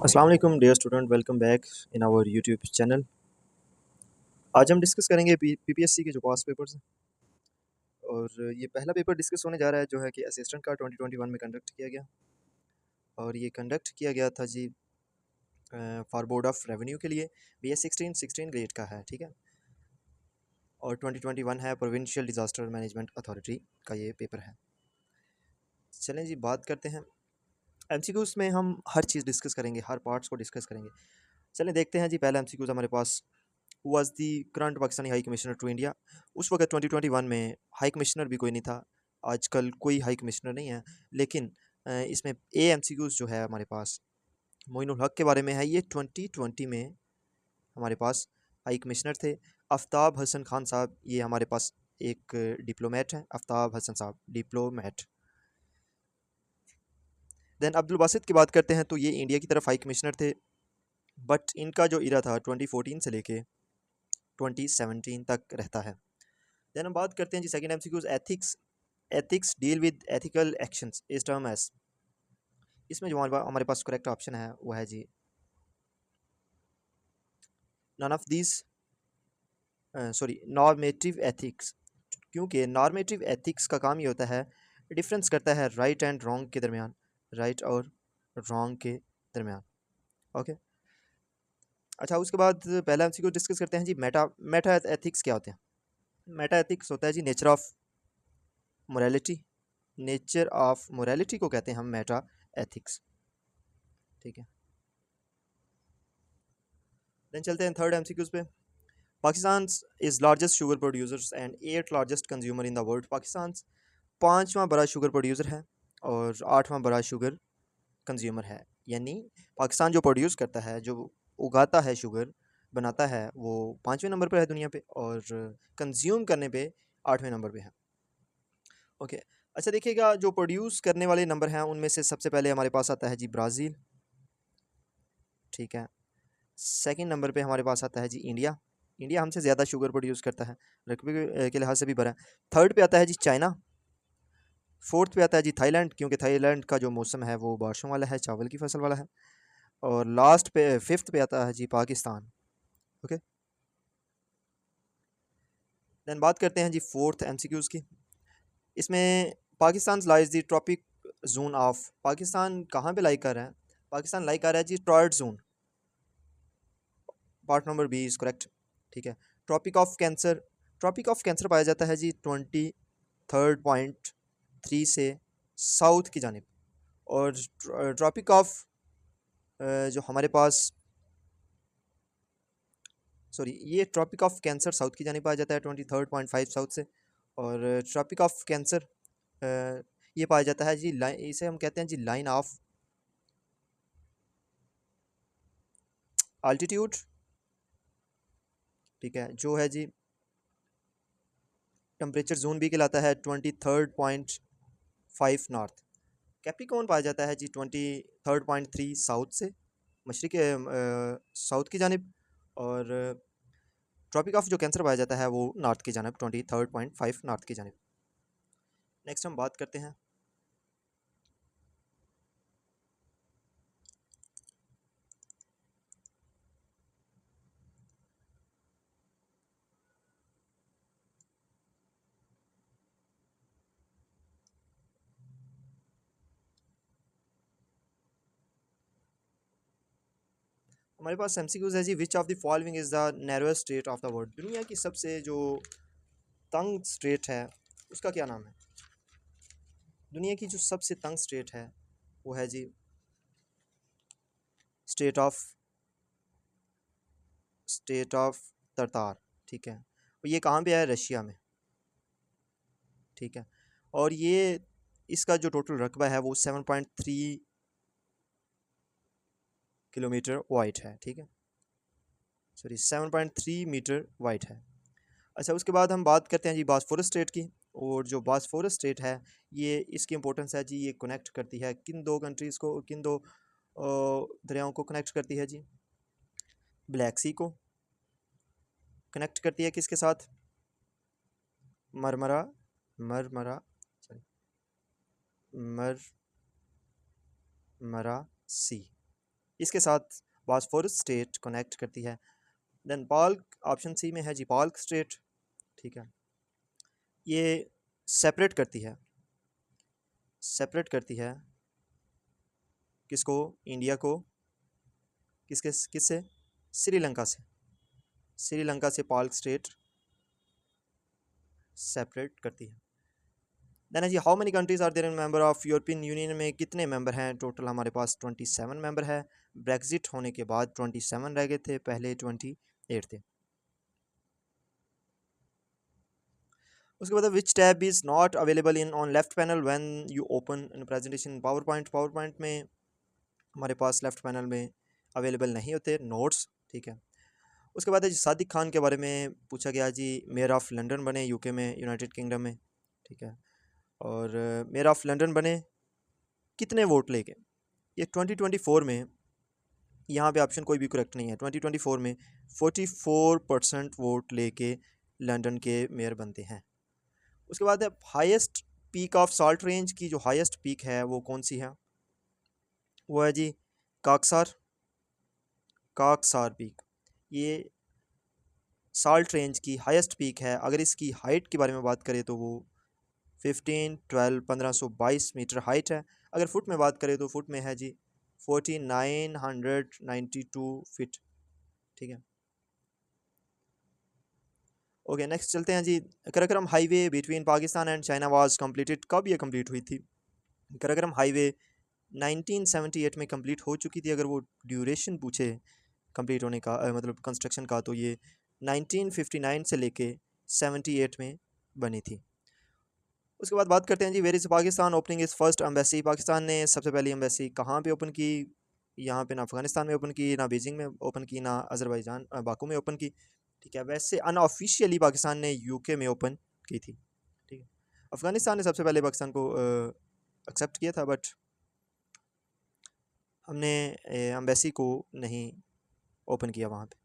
अस्सलाम वालेकुम dear student, welcome back in our YouTube channel. आज हम डिस्कस करेंगे पीपीएससी के जो पास पेपर्स हैं। और ये पहला पेपर डिस्कस होने जा रहा है जो है कि असिस्टेंट का 2021 में कंडक्ट किया गया। और ये कंडक्ट किया गया था जी फॉर बोर्ड ऑफ रेवेन्यू के लिए। BS 16 ग्रेड का है, ठीक है। और 2021 है प्रोविंशियल डिज़ास्टर मैनेजमेंट अथॉरिटी का ये पेपर है। चलें जी, बात करते हैं। MCQs में हम हर चीज़ डिस्कस करेंगे, हर पार्ट्स को डिस्कस करेंगे। चलें देखते हैं जी। पहला MCQs हमारे पास was the current Pakistani high commissioner to India. उस वक्त 2021 में हाई कमिश्नर भी कोई नहीं था। आजकल कोई हाई कमिश्नर नहीं है, लेकिन इसमें AMCQs जो है हमारे पास मोइनुल हक के बारे में है। ये 2020 में हमारे पास हाई कमिश्नर थे। आफ्ताब हसन खान साहब, ये हमारे पास एक डिप्लोमेट हैं। आफ्ताब हसन साहब डिप्लोमेट। देन अब्दुल बासित की बात करते हैं तो ये इंडिया की तरफ हाई कमिश्नर थे, बट इनका जो इरा था 2014 से लेके 2017 तक रहता है। देन हम बात करते हैं जी second MCQs ethics. Ethics deal with ethical actions is term as. इसमें जो हमारे पास करेक्ट ऑप्शन है वो है जी none of these, sorry normative ethics. क्योंकि नॉर्मेटिव एथिक्स का काम ये होता है, डिफरेंस करता है राइट एंड रॉन्ग के दरमियान, राइट और रॉन्ग के दरमियान। ओके अच्छा, उसके बाद पहला MCQ डिस्कस करते हैं जी मेटा एथिक्स क्या होते हैं। मेटा एथिक्स होता है जी nature of morality. Nature of morality को कहते हैं हम मेटा एथिक्स, ठीक है। देन चलते हैं थर्ड MCQs पे। Pakistan is largest sugar producers and 8th largest consumer in the world. Pakistan पाँचवा बड़ा शुगर प्रोड्यूसर है और 8वां बड़ा शुगर कंज्यूमर है। यानी पाकिस्तान जो प्रोड्यूस करता है, जो उगाता है शुगर, बनाता है, वो 5वें नंबर पर है दुनिया पे, और कंज्यूम करने पे 8वें नंबर पे है। ओके अच्छा, देखिएगा जो प्रोड्यूस करने वाले नंबर हैं उनमें से सबसे पहले हमारे पास आता है जी ब्राज़ील, ठीक है। सेकंड नंबर पे हमारे पास आता है जी इंडिया। इंडिया हमसे ज़्यादा शुगर प्रोड्यूस करता है, रकबे के लिहाज से भी बड़ा है। थर्ड पे आता है जी चाइना। फोर्थ पे आता है जी थाईलैंड, क्योंकि थाईलैंड का जो मौसम है वो बारिशों वाला है, चावल की फसल वाला है। और लास्ट पे फिफ्थ पे आता है जी पाकिस्तान। ओके देन बात करते हैं जी फोर्थ MCQs की। इसमें Pakistan lies the tropic zone of. Pakistan कहाँ पे लाई कर रहा है? पाकिस्तान लाई कर रहा है जी torrid zone. Part number B is correct, ठीक है। Tropic of cancer. Tropic of cancer पाया जाता है जी 23.3 से साउथ की जानिब। और ट्रॉपिक ऑफ जो हमारे पास, सॉरी, ये ट्रॉपिक ऑफ कैंसर साउथ की जानिब पाया जाता है 23.5 साउथ से। और ट्रॉपिक ऑफ कैंसर ये पाया जाता है जी लाइन, इसे हम कहते हैं जी लाइन ऑफ आल्टीट्यूड, ठीक है, जो है जी टेम्परेचर जोन भी कहलाता है 23.5 नॉर्थ। कैप्रिकॉर्न पाया जाता है जी 23.3 साउथ से, मशरक़ साउथ की जानिब। और ट्रॉपिक ऑफ जो कैंसर पाया जाता है वो नॉर्थ की जानिब, 23.5 नॉर्थ की जानिब। नेक्स्ट हम बात करते हैं हमारे पास MCQs है जी which of the following is the narrowest state of the world. दुनिया की सबसे जो तंग स्टेट है उसका क्या नाम है? दुनिया की जो सबसे तंग स्टेट है वो है जी स्टेट ऑफ तरतार, ठीक है। और ये कहाँ पे है? रशिया में, ठीक है। और ये इसका जो टोटल रकबा है वो 7.3 किलोमीटर वाइड है, ठीक है। सॉरी, 7.3 मीटर वाइड है। अच्छा, उसके बाद हम बात करते हैं जी बॉस्फोरस स्टेट की। और जो बॉस्फोरस स्टेट है, ये इसकी इंपॉर्टेंस है जी, ये कनेक्ट करती है किन दो कंट्रीज़ को, किन दो दरियाओं को कनेक्ट करती है जी? ब्लैक सी को कनेक्ट करती है किसके साथ? मरमरा मरमरा सॉरी मरमरा सी, इसके साथ बॉस्फोरस स्टेट कनेक्ट करती है। देन पाल्क, ऑप्शन सी में है जी पाल्क स्टेट, ठीक है, ये सेपरेट करती है, सेपरेट करती है किसको, इंडिया को, किसके किससे, श्रीलंका से, श्रीलंका से पाल्क स्टेट सेपरेट करती है। देन है जी how many countries are there in member of European Union में कितने मेंबर हैं, टोटल हमारे पास 27 मेंबर है। ब्रेक्जिट होने के बाद 27 रह गए थे, पहले 28 थे। उसके बाद विच tab is not available in on left panel when you open in presentation power point, power point में हमारे पास लेफ्ट पैनल में अवेलेबल नहीं होते नोट्स, ठीक है। उसके बाद है जी सादिक खान के बारे में पूछा गया जी, मेयर ऑफ लंदन बने यूके में, यूनाइटेड किंगडम में, ठीक है, और मेयर ऑफ लंदन बने कितने वोट लेके, ये 2024 में, यहाँ पे ऑप्शन कोई भी करेक्ट नहीं है, 2024 में 44% वोट लेके लंदन के मेयर बनते हैं। उसके बाद है highest peak of salt range की जो हाईएस्ट पीक है वो कौन सी है, वो है जी काकसार, काकसार पीक, ये साल्ट रेंज की हाईएस्ट पीक है। अगर इसकी हाइट के बारे में बात करें तो वो 1522 मीटर हाइट है। अगर फुट में बात करें तो फुट में है जी 4992 फिट, ठीक है। ओके नेक्स्ट चलते हैं जी, Karakoram highway between Pakistan and China was completed, कब ये कंप्लीट हुई थी। कराकोरम हाईवे 1978 में कंप्लीट हो चुकी थी। अगर वो ड्यूरेशन पूछे कंप्लीट होने का मतलब कंस्ट्रक्शन का, तो ये 1959 से लेके 78 में बनी थी। उसके बाद बात करते हैं जी where is Pakistan opening is first embassy, Pakistan ने सबसे पहली एम्बेसी कहाँ पे ओपन की, यहाँ पे ना अफ़गानिस्तान में ओपन की, ना बीजिंग में ओपन की, ना अज़रबैजान बाकू में ओपन की, ठीक है। वैसे अनऑफिशियली पाकिस्तान ने यूके में ओपन की थी, ठीक है। अफ़गानिस्तान ने सबसे पहले पाकिस्तान को एक्सेप्ट किया था, बट हमने एम्बेसी को नहीं ओपन किया वहाँ पे।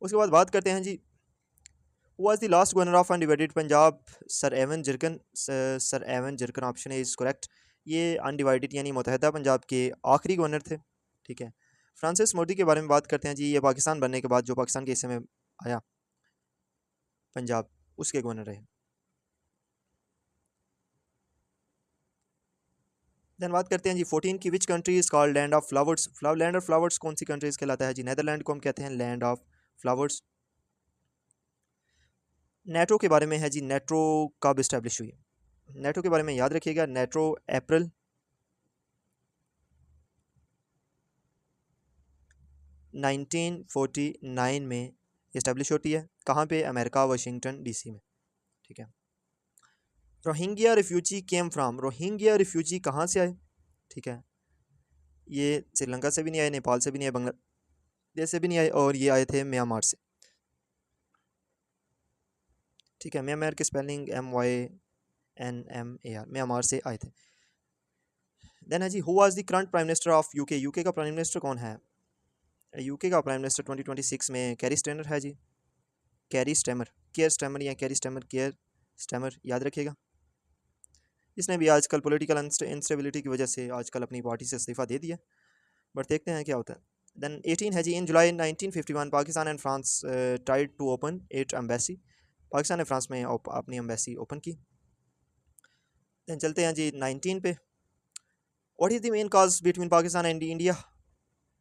उसके बाद बात करते हैं जी was the last governor of undivided Punjab, sir Evan Jenkins, sir Evan Jenkins option is correct. ये अनडिवाइडेड यानी मुतहदा पंजाब के आखिरी गवर्नर थे, ठीक है। फ्रांसिस मोदी के बारे में बात करते हैं जी, ये पाकिस्तान बनने के बाद जो पाकिस्तान के हिस्से में आया पंजाब, उसके गवर्नर रहे। देन बात करते हैं जी 14 की which country is called land of flowers, land of flowers कौन सी कंट्रीज़ कहलाता है जी, नैदरलैंड को हम कहते हैं लैंड ऑफ फ्लावर्स। नेटो के बारे में है जी, नेटो कब इस्टेब्लिश हुई, नेटो के बारे में याद रखिएगा, नेटो अप्रैल 1949 में इस्टेब्लिश होती है। कहाँ पे, अमेरिका वाशिंगटन डीसी में, ठीक है। Rohingya refugee came from, Rohingya refugee कहाँ से आए, ठीक है, ये श्रीलंका से भी नहीं आए, नेपाल से भी नहीं आए, बांग्लादेश से भी नहीं आए, और ये आए थे म्यांमार से, ठीक है। म्यांमार की स्पेलिंग MYNMAR, म्यांमार से आए थे। देन है जी who was the current prime minister of UK, UK का प्राइम मिनिस्टर कौन है, यूके का प्राइम मिनिस्टर 2026 में कैरी स्टेनर है जी, कैरी स्टेमर, केयर स्टेमर या कैरी स्टेमर, केयर स्टेमर याद रखिएगा। इसने भी आजकल पॉलिटिकल इंस्टेबिलिटी की वजह से आजकल अपनी पार्टी से इस्तीफ़ा दे दिया, बट देखते हैं क्या होता है। देन 18 है जी, in July 1951 Pakistan and France tried to open at embassy, Pakistan ने फ्रांस में अपनी एम्बेसी ओपन की। देन चलते हैं जी 19 पे, what is the main cause between Pakistan and India,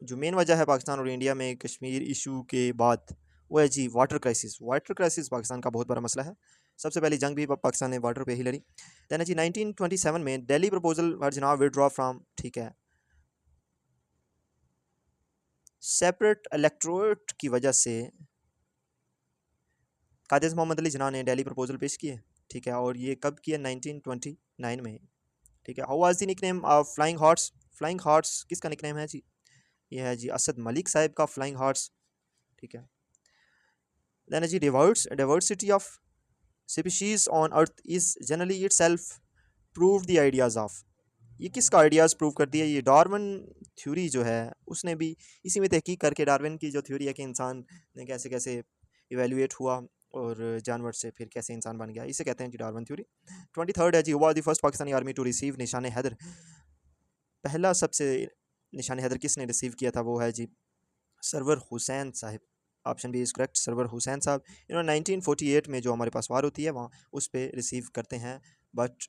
जो मेन वजह है पाकिस्तान और इंडिया में कश्मीर इशू के बाद, वो है जी water crisis, water crisis Pakistan का बहुत बड़ा मसला है। सबसे पहली जंग भी पाकिस्तान ने वाटर पे ही लड़ी। देन है जी 1927 में दिल्ली प्रपोजल हर जनाब विड्रॉ फ्राम, ठीक है, सेपरेट इलेक्टोरेट की वजह से कादिर मोहम्मद अली जिन्ना ने दिल्ली प्रपोजल पेश किए, ठीक है, और ये कब किया, 1929 में, ठीक है। How was the nickname of flying horse, flying horse किसका निकनेम है जी, ये है जी असद मलिक साहब का फ्लाइंग हॉर्स, ठीक है। देन है जी diversity of species on earth is generally itself prove the ideas of, ये किसका आइडियाज़ प्रूव करती है, ये डार्विन थ्योरी जो है उसने भी इसी में तहकीक करके, डार्विन की जो थ्योरी है कि इंसान ने कैसे कैसे इवेल्युएट हुआ और जानवर से फिर कैसे इंसान बन गया, इसे कहते हैं जी डार्विन थ्योरी। 23 है जी हुआ the first Pakistani army to receive निशान हैदर, पहला सबसे निशान हैदर किसने रिसीव किया था? वो है जी सरवर हुसैन साहब। Option B is correct, Sarwar Hussain साहब। इन्होंने 1948 में जो हमारे पास वार होती है वहाँ उस पर रिसीव करते हैं। बट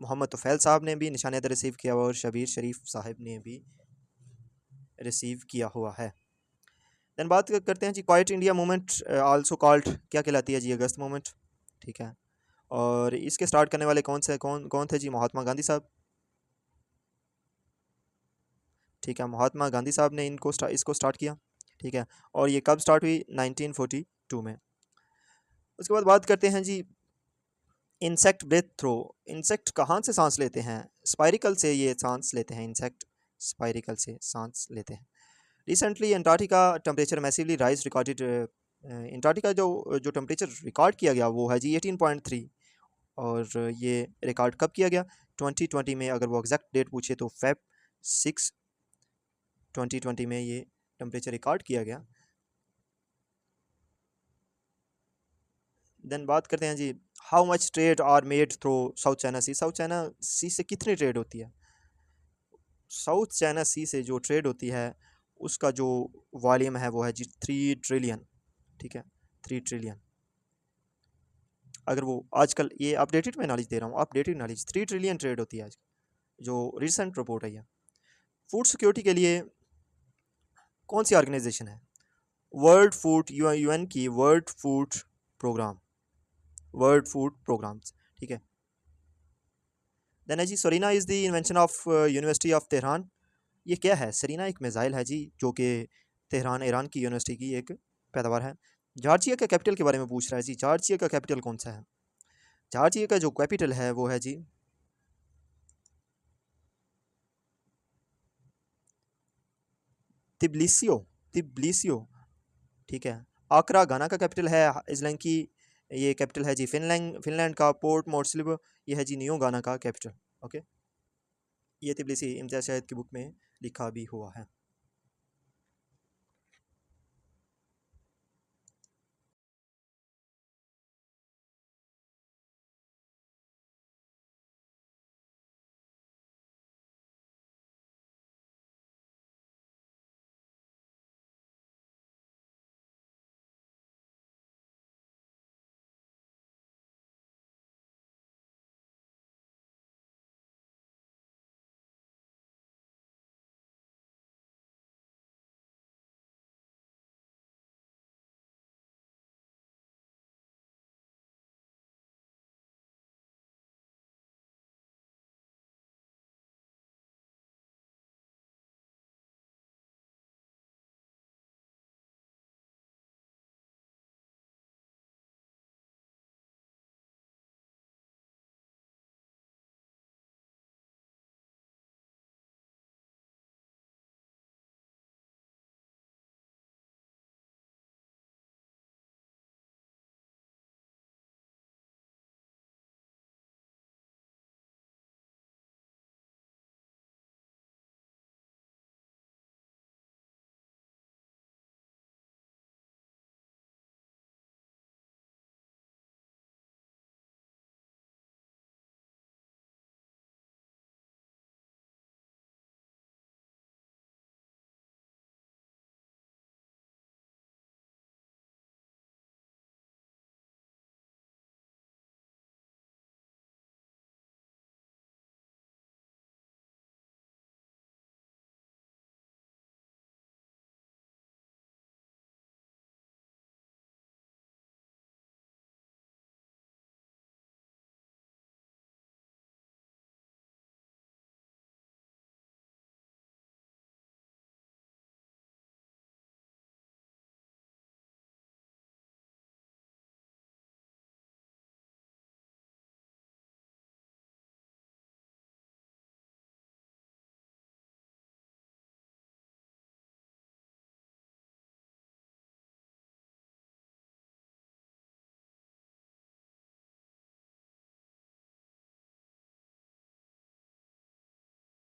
मोहम्मद तुफ़ैल साहब ने भी निशान हैदर रिसीव किया हुआ और शबीर शरीफ साहब ने भी रिसीव किया हुआ है। दैन बात करते हैं जी Quit India movement also called क्या कहलाती है जी? अगस्त मूवमेंट, ठीक है। और इसके स्टार्ट करने वाले कौन कौन थे जी? महात्मा गांधी साहब, ठीक है। महात्मा गांधी साहब ने इसको स्टार्ट किया, ठीक है। और ये कब स्टार्ट हुई? 1942 में। उसके बाद बात करते हैं जी इंसेक्ट ब्रेथ थ्रो। इंसेक्ट कहाँ से सांस लेते हैं? स्पाइरिकल से ये सांस लेते हैं, इंसेक्ट स्पाइरिकल से सांस लेते हैं। Recently Antarctica temperature massively rise recorded. Antarctica जो जो टेम्परेचर रिकॉर्ड किया गया वो है जी 18.3। और ये रिकॉर्ड कब किया गया? 2020 में। अगर वो एग्जैक्ट डेट पूछे तो Feb 6 2020 में ये टेम्परेचर रिकॉर्ड किया गया। देन बात करते हैं जी how much trade are made through South China Sea. South China Sea से कितनी ट्रेड होती है? साउथ चाइना सी से जो ट्रेड होती है उसका जो वॉल्यूम है वो है जी 3 ट्रिलियन, ठीक है। 3 ट्रिलियन। अगर वो आजकल, ये अपडेटेड मैं नॉलेज दे रहा हूँ, अपडेटेड नॉलेज, 3 ट्रिलियन ट्रेड होती है आज जो रिसेंट रिपोर्ट है। ये फूड सिक्योरिटी के लिए कौन सी ऑर्गेनाइजेशन है? वर्ल्ड फूड, यूएन की world food programme, world food programmes, ठीक है। देन है जी Sarina is the invention of University of Tehran. ये क्या है? सरीना एक मिसाइल है जी जो कि तेहरान ईरान की यूनिवर्सिटी की एक पैदावार है। जॉर्जिया के कैपिटल के बारे में पूछ रहा है जी, जॉर्जिया का कैपिटल कौन सा है? जॉर्जिया का जो कैपिटल है वो है जी तिब्लिसियो, तिब्लिसियो, ठीक है। आकरा गाना का कैपिटल है। आइसलैंड की ये कैपिटल है जी फिनलैंड, फिनलैंड का पोर्ट मोर्सलिब ये है जी न्यू गाना का कैपिटल, ओके। ये तिब्लिसी इम्तियाज़ शाहिद की बुक में लिखा भी हुआ है।